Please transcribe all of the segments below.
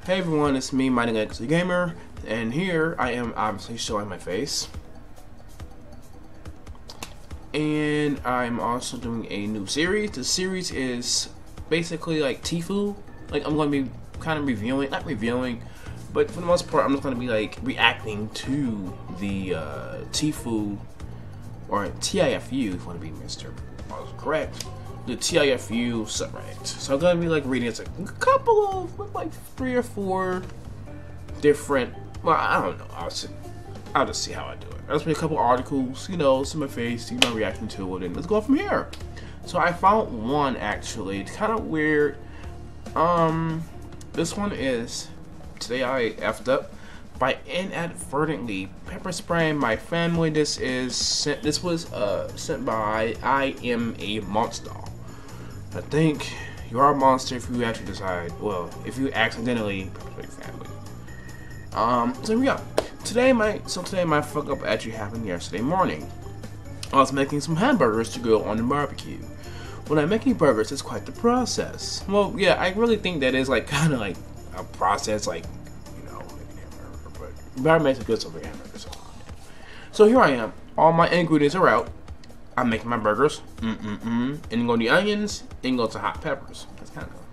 Hey everyone, it's me, M.u.g.e.n, and here I am obviously showing my face. And I'm also doing a new series. The series is basically like TIFU. Like I'm going to be kind of reviewing, not reviewing, but for the most part I'm just going to be like reacting to the TIFU, or TIFU if you want to be Mr. Correct. The TIFU subreddit. So I'm gonna be like reading it's like a couple of like 3 or 4 different. Well, I don't know. I'll just see how I do it. I'll just read a couple articles, you know, see my face, see my reaction to it, and let's go from here. So I found one actually. It's kind of weird. This one is today I effed up by inadvertently pepper spraying my family. This was sent by I Am a Monster. I think you are a monster if you actually decide, well, if you accidentally pepper spray your family. So here we go. Today my fuck up actually happened yesterday morning. I was making some hamburgers to go on the barbecue. When I'm making burgers, it's quite the process. Well, yeah, I really think that is like kind of like a process, like, you know, making a hamburger, but you gotta make a good stuff for hamburgers. So here I am. All my ingredients are out. I'm making my burgers. And go the onions, and go to hot peppers. That's kind of cool.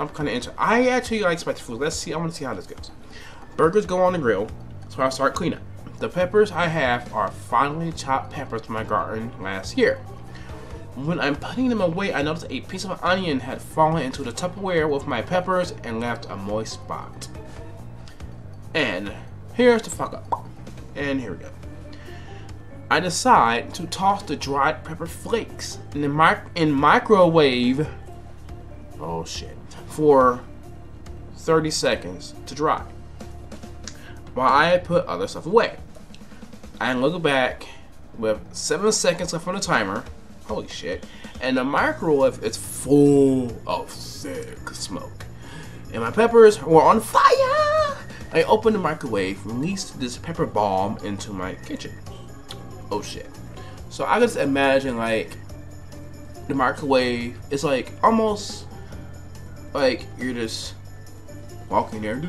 I'm kind of into. I actually like spicy food. Let's see. I want to see how this goes. Burgers go on the grill, so I start cleanup. The peppers I have are finely chopped peppers from my garden last year. When I'm putting them away, I noticed a piece of onion had fallen into the Tupperware with my peppers and left a moist spot. And here's the fuck up. And here we go. I decide to toss the dried pepper flakes in the microwave. Oh shit! For 30 seconds to dry, while I put other stuff away. I look back with 7 seconds left on the timer. Holy shit! And the microwave is full of thick smoke, and my peppers were on fire. I opened the microwave, released this pepper bomb into my kitchen. Oh shit. So I just imagine like the microwave is like almost like you're just walking there.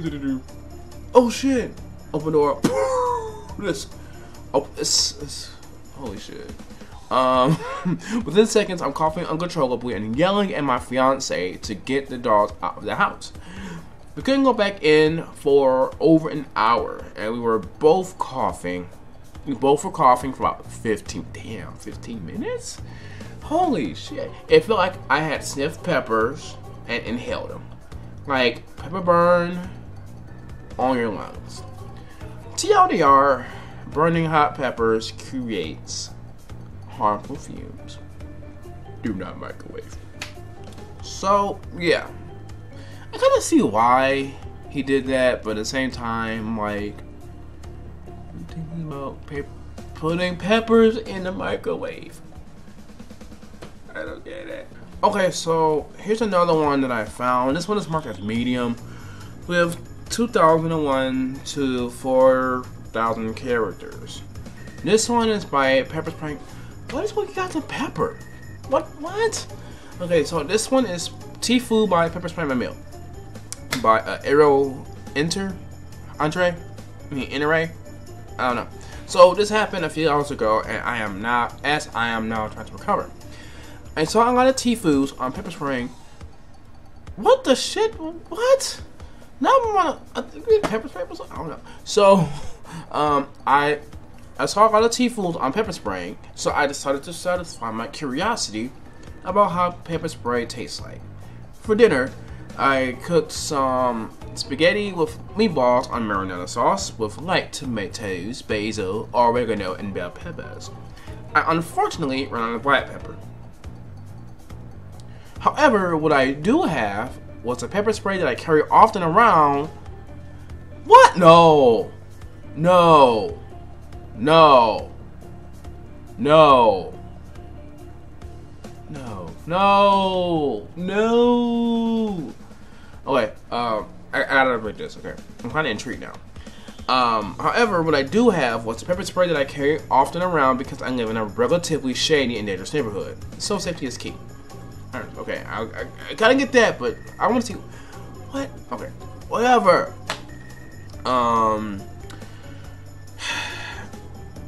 Oh shit. Open the door. This. Oh, it's holy shit. Within seconds I'm coughing uncontrollably and yelling at my fiance to get the dogs out of the house. We couldn't go back in for over an hour and we were both coughing. We both were coughing for about 15 minutes? Holy shit. It felt like I had sniffed peppers and inhaled them. Like pepper burn on your lungs. TLDR, burning hot peppers creates harmful fumes. Do not microwave. So, yeah. I kind of see why he did that, but at the same time, like, thinking about putting peppers in the microwave. I don't get it. Okay, so here's another one that I found. This one is marked as medium with 2001 to 4,000 characters. This one is by Pepper Spring. What is what you got to pepper? What? Okay, so this one is TIFU by Pepper Spray My Meal by Andre. I don't know. So this happened a few hours ago, and I am now trying to recover. I saw a lot of TIFUs on pepper spraying. What the shit? What? Now I'm on pepper spray. I don't know. So, I saw a lot of TIFUs on pepper spraying, so I decided to satisfy my curiosity about how pepper spray tastes like. For dinner, I cooked some spaghetti with meatballs on marinara sauce with light tomatoes, basil, oregano, and bell peppers. I unfortunately ran out of black pepper. However, what I do have was a pepper spray that I carry often around. What? No. No. No. No. No. No. No. Okay, I gotta break this, okay. I'm kinda intrigued now. However, what I do have was a pepper spray that I carry often around because I live in a relatively shady and dangerous neighborhood. So safety is key. Okay, I gotta get that, but I want to see what. Okay, Whatever.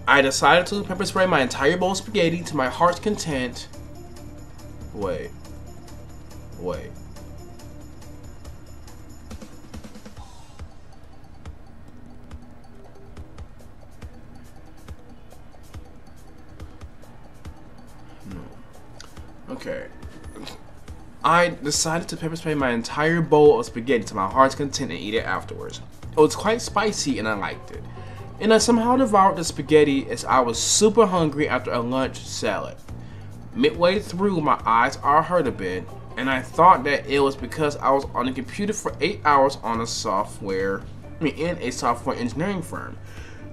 I decided to pepper spray my entire bowl of spaghetti to my heart's content. Wait. No. Okay. I decided to pepper spray my entire bowl of spaghetti to my heart's content and eat it afterwards. It was quite spicy and I liked it. And I somehow devoured the spaghetti as I was super hungry after a lunch salad. Midway through, my eyes are hurt a bit, and I thought that it was because I was on the computer for 8 hours in a software engineering firm.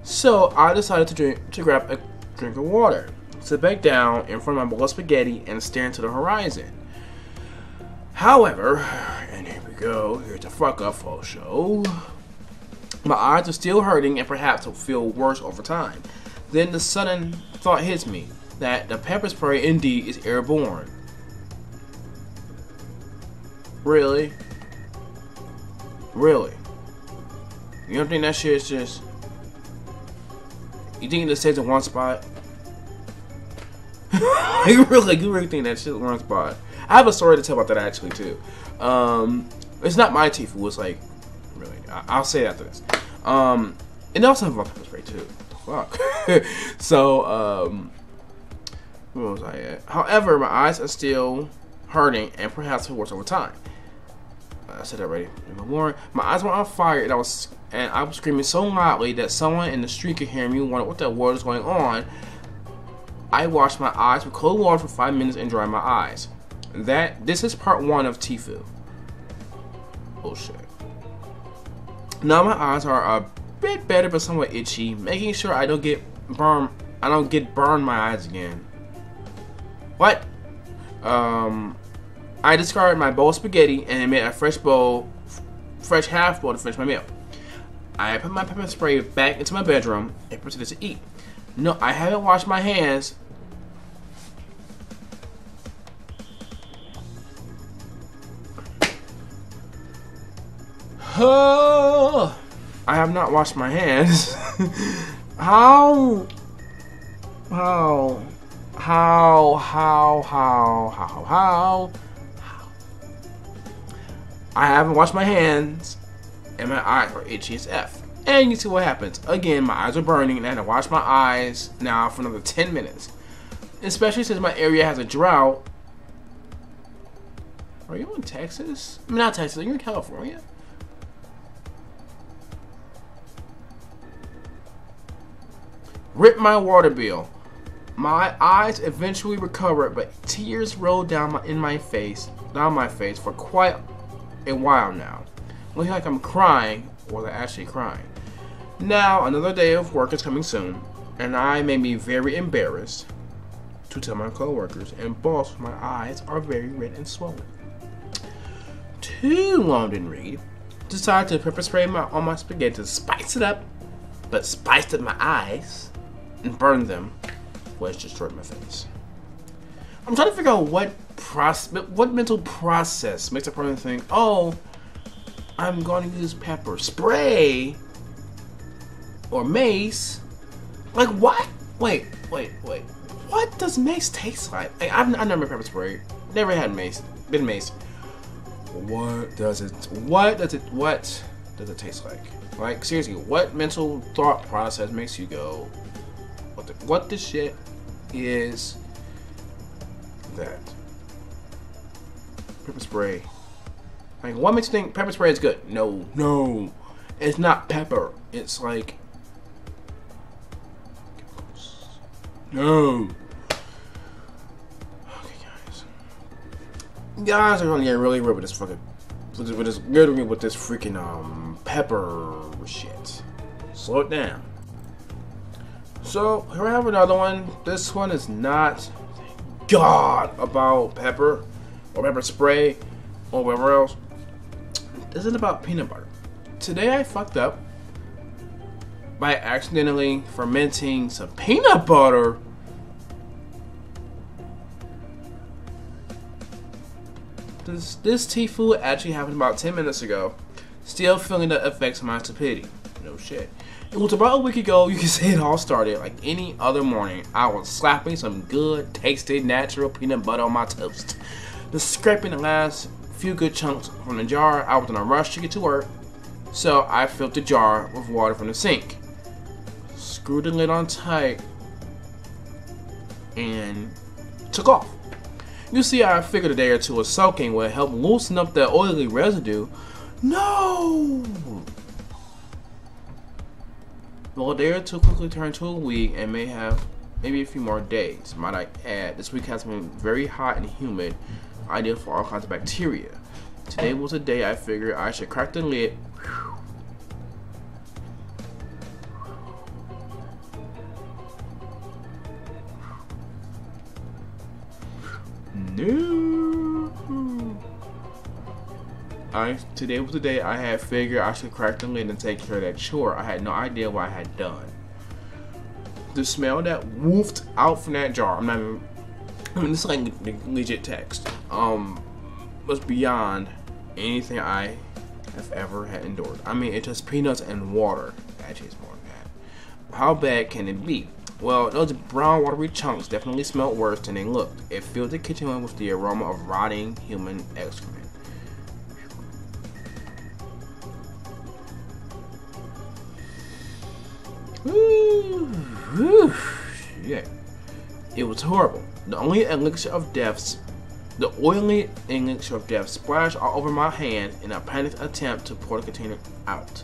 So I decided to grab a drink of water, sit back down in front of my bowl of spaghetti, and stare into the horizon. However, and here we go, here's the fuck up for show. My eyes are still hurting and perhaps will feel worse over time. Then the sudden thought hits me that the pepper spray indeed is airborne. Really? Really? You don't think that shit is just... You think it just stays in one spot? you really think that shit in one spot? I have a story to tell about that actually too. It's not my TIFU, it's like... Really, I'll say that after this. And also involves pepper spray too. Fuck. So, where was I at? However, my eyes are still hurting and perhaps will worse over time. I said that already. My eyes were on fire and I was screaming so loudly that someone in the street could hear me and wondered what the world is going on. I washed my eyes with cold water for 5 minutes and dried my eyes. This is part 1 of TIFU. Bullshit. Now my eyes are a bit better but somewhat itchy, making sure I don't get burned my eyes again. What? I discarded my bowl of spaghetti and made a fresh half bowl to finish my meal. I put my pepper spray back into my bedroom and proceeded to eat. No, I haven't washed my hands. Oh, I have not washed my hands. How? I haven't washed my hands and my eyes are itchy as F. And you see what happens. Again, my eyes are burning and I had to wash my eyes now for another 10 minutes. Especially since my area has a drought. Are you in Texas? I mean, not Texas, are you in California? Rip my water bill. My eyes eventually recovered, but tears rolled down my face for quite a while now. Looking like I'm crying, or they're actually crying. Now, another day of work is coming soon, and I may be very embarrassed to tell my co-workers and boss my eyes are very red and swollen. Too long didn't read. Decided to pepper spray on my spaghetti to spice it up, but spiced up my eyes and burned them, which destroyed my face. I'm trying to figure out what mental process makes a person think, oh, I'm going to use pepper spray or mace. Like what? Wait. What does mace taste like? I've never pepper spray. Never had mace. Been mace. What does it taste like? Like seriously, what mental thought process makes you go, what the shit is that? Pepper spray. Like, what makes you think pepper spray is good? No. It's not pepper. It's like... No. Okay, guys. Guys are gonna get really weird with this fucking... with this freaking, pepper shit. Slow it down. So, here I have another one. This one is not, thank God, about pepper or pepper spray or whatever else. This is about peanut butter. Today I fucked up by accidentally fermenting some peanut butter. This TIFU actually happened about 10 minutes ago. Still feeling the effects of my stupidity. No shit. It was about a week ago, you can say it all started. Like any other morning, I was slapping some good, tasty, natural peanut butter on my toast. Just scraping the last few good chunks from the jar. I was in a rush to get to work, so I filled the jar with water from the sink. Screwed the lid on tight and took off. You see, I figured a day or two of soaking would help loosen up the oily residue. No! Well, a day or two quickly turned to a week and maybe a few more days. Might I add, this week has been very hot and humid, ideal for all kinds of bacteria. Today was a day I figured I should crack the lid. No. Today was the day I had figured I should crack the lid and take care of that chore. I had no idea what I had done. The smell that woofed out from that jar, this is like legit text, was beyond anything I have ever had endured. I mean, it's just peanuts and water. Actually, it's more than that. How bad can it be? Well, those brown watery chunks definitely smelled worse than they looked. It filled the kitchen with the aroma of rotting human excrement. Yeah. It was horrible. The oily elixir of death splashed all over my hand in a panicked attempt to pour the container out.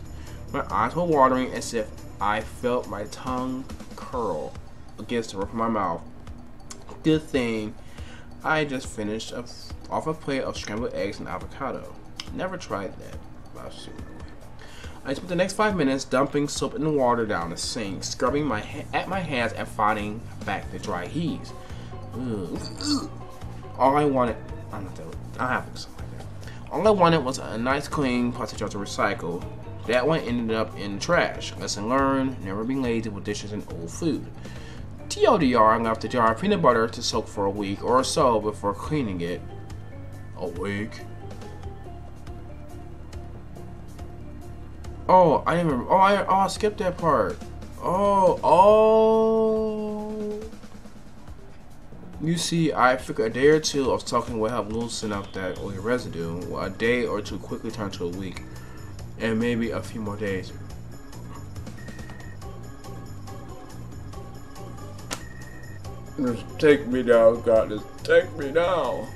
My eyes were watering as if I felt my tongue curl against the roof of my mouth. Good thing I just finished off a plate of scrambled eggs and avocado. Never tried that. I spent the next 5 minutes dumping soap and water down the sink, scrubbing at my hands and fighting back the dry heaves. All I wanted, I have something like that. All I wanted was a nice clean plastic jar to recycle. That one ended up in the trash. Lesson learned, never be lazy with dishes and old food. TLDR, I left the jar of peanut butter to soak for a week or so before cleaning it. A week? Oh, I didn't remember. Oh, I skipped that part. Oh. You see, I figured a day or two of soaking would help loosen up that oily residue. Well, a day or two quickly turned to a week, and maybe a few more days. Just take me down, God. Just take me down.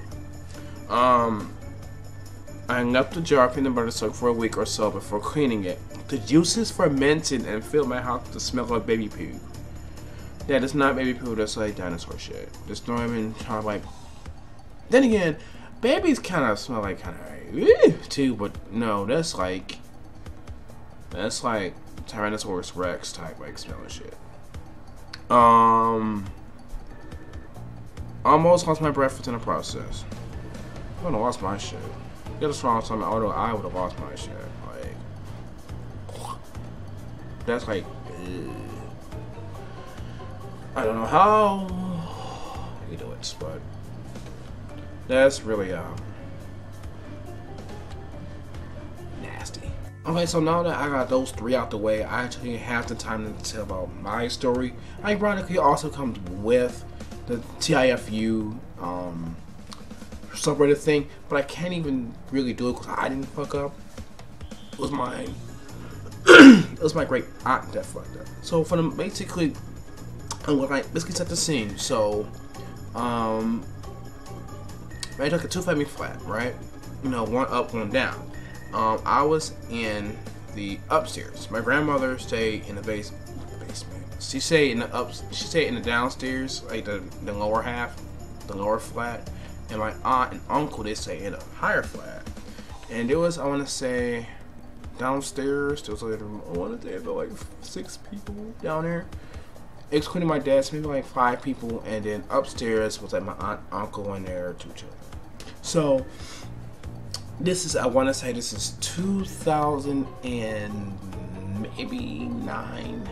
I left the jar of peanut butter soaked for a week or so before cleaning it. The juices fermented and filled my house with the smell of baby poo. Yeah, that's not baby poo, that's like dinosaur shit. Just not even kind of like. Then again, babies kind of smell like too, but no, that's like Tyrannosaurus Rex type like smelling shit. Almost lost my breath in the process. I would have lost my shit. Get a strong stomach, although I would have lost my shit. Like, that's like, I don't know how you do it, but that's really nasty. Okay, so now that I got those three out the way, I actually have the time to tell about my story. Ironically, also comes with the TIFU subreddit thing, but I can't even really do it because I didn't fuck up. It was my great aunt that fucked up. So for them, basically, I'm gonna basically set the scene. So, I took a 2-family flat, right? You know, one up, one down. I was in the upstairs. My grandmother stayed in the basement. She stayed in the downstairs, like the lower half, the lower flat. And my aunt and uncle, they stay in a higher flat. And there was, I want to say, downstairs, there was like, I want to say about like 6 people down there, excluding my dad, so maybe like 5 people. And then upstairs was like my aunt, uncle, and their 2 children. So this is, I want to say this is 2000 and maybe 9,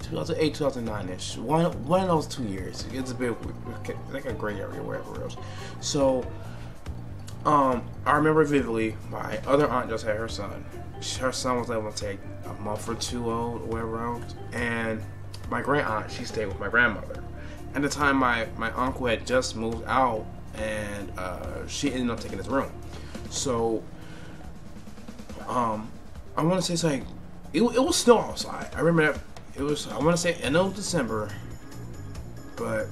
2008, 2009-ish. One of those 2 years. It's a bit like a gray area, wherever else. So, I remember vividly, my other aunt just had her son. Her son was like, let's say, a month or two old, or whatever else. And my grand aunt, she stayed with my grandmother. At the time, my uncle had just moved out, and she ended up taking his room. So, I want to say it's like, it was snow outside. I remember that. It was, I want to say, end of December, but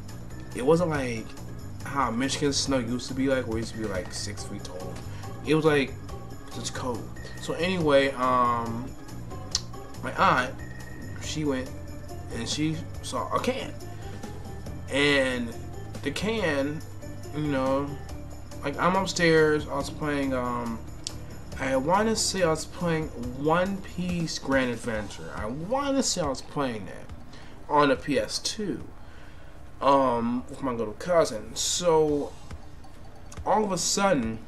it wasn't like how Michigan snow used to be like, where it used to be like 6 feet tall. It was like just cold. So anyway, my aunt, she went and she saw a can, and the can, you know, like I'm upstairs, I was playing, I want to say I was playing One Piece Grand Adventure. I want to say I was playing that on the PS2. With my little cousin. So all of a sudden,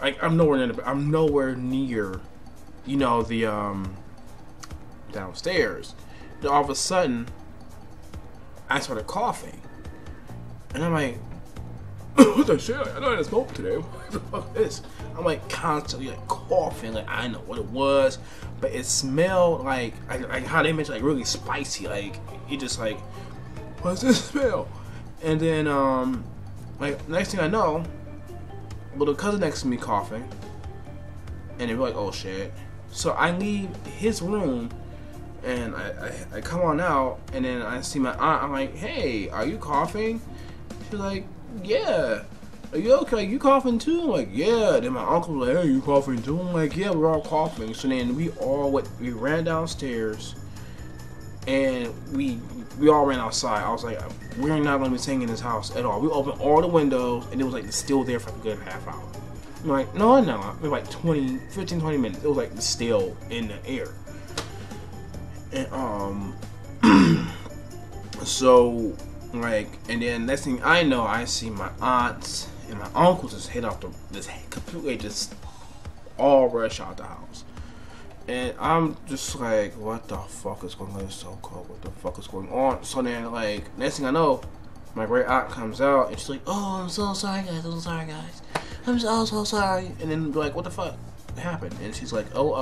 I'm nowhere near, you know, the downstairs. Then all of a sudden, I started coughing, and I'm like, what the shit? I know I didn't smoke today. What the fuck is this? I'm like constantly like coughing, like I know what it was, but it smelled like how they mentioned, like really spicy. Like it just like, what's this smell? And then like next thing I know, little cousin next to me coughing, and they're like, oh shit. So I leave his room, and I come on out, and then I see my aunt. I'm like, hey, are you coughing? She's like, yeah. Are you okay? You coughing too? I'm like, yeah. Then my uncle was like, hey, you coughing too? I'm like, yeah, we're all coughing. So then we ran downstairs, and we all ran outside. I was like, we're not gonna be staying in this house at all. We opened all the windows, and it was like still there for a good half hour. I'm like, no, maybe like 15, 20 minutes. It was like still in the air. And so like, and then next thing I know, I see my aunts and my uncle just head off completely just all rush out the house. And I'm just like, what the fuck is going on? It's so cold. What the fuck is going on? So then, like, next thing I know, my great aunt comes out and she's like, oh, I'm so sorry, guys. I'm so sorry, guys. I'm so sorry. And then be like, what the fuck happened? And she's like, oh,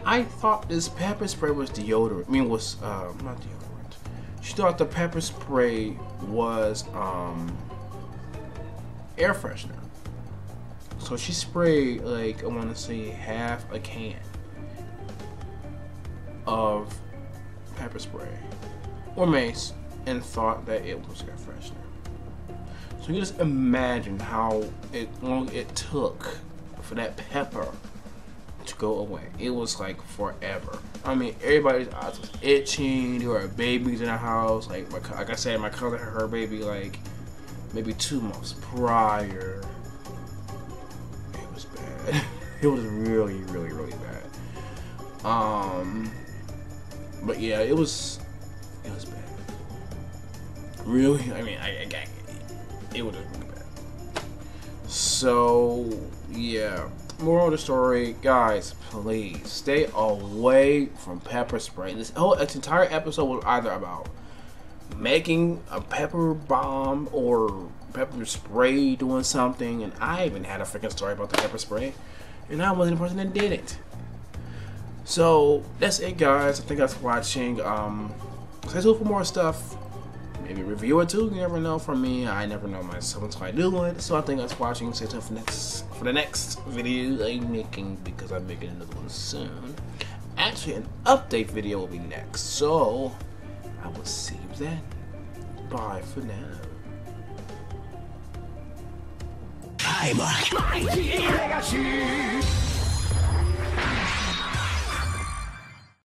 I thought this pepper spray was deodorant. I mean, was not deodorant. She thought the pepper spray was air freshener. So she sprayed, like, I want to say half a can of pepper spray or mace, and thought that it was air freshener. So you just imagine how long it took for that pepper to go away. It was like forever. I mean, everybody's eyes was itching. There were babies in the house. Like I said, my cousin had her baby like maybe 2 months prior. It was bad. It was really, really, really bad. But yeah, it was bad. Really, I mean, it was really bad. So yeah. Moral of the story, guys, please stay away from pepper spray. This entire episode was either about making a pepper bomb or pepper spray doing something, and I even had a freaking story about the pepper spray, and I wasn't the person that did it. So that's it, guys. I think that's watching. Stay tuned for more stuff. Maybe a review or two. You never know from me. I never know myself until I do it. So I think that's watching. Stay tuned for the next video I'm making, because I'm making another one soon. Actually, an update video will be next. So I will see you then. Bye for now. I'm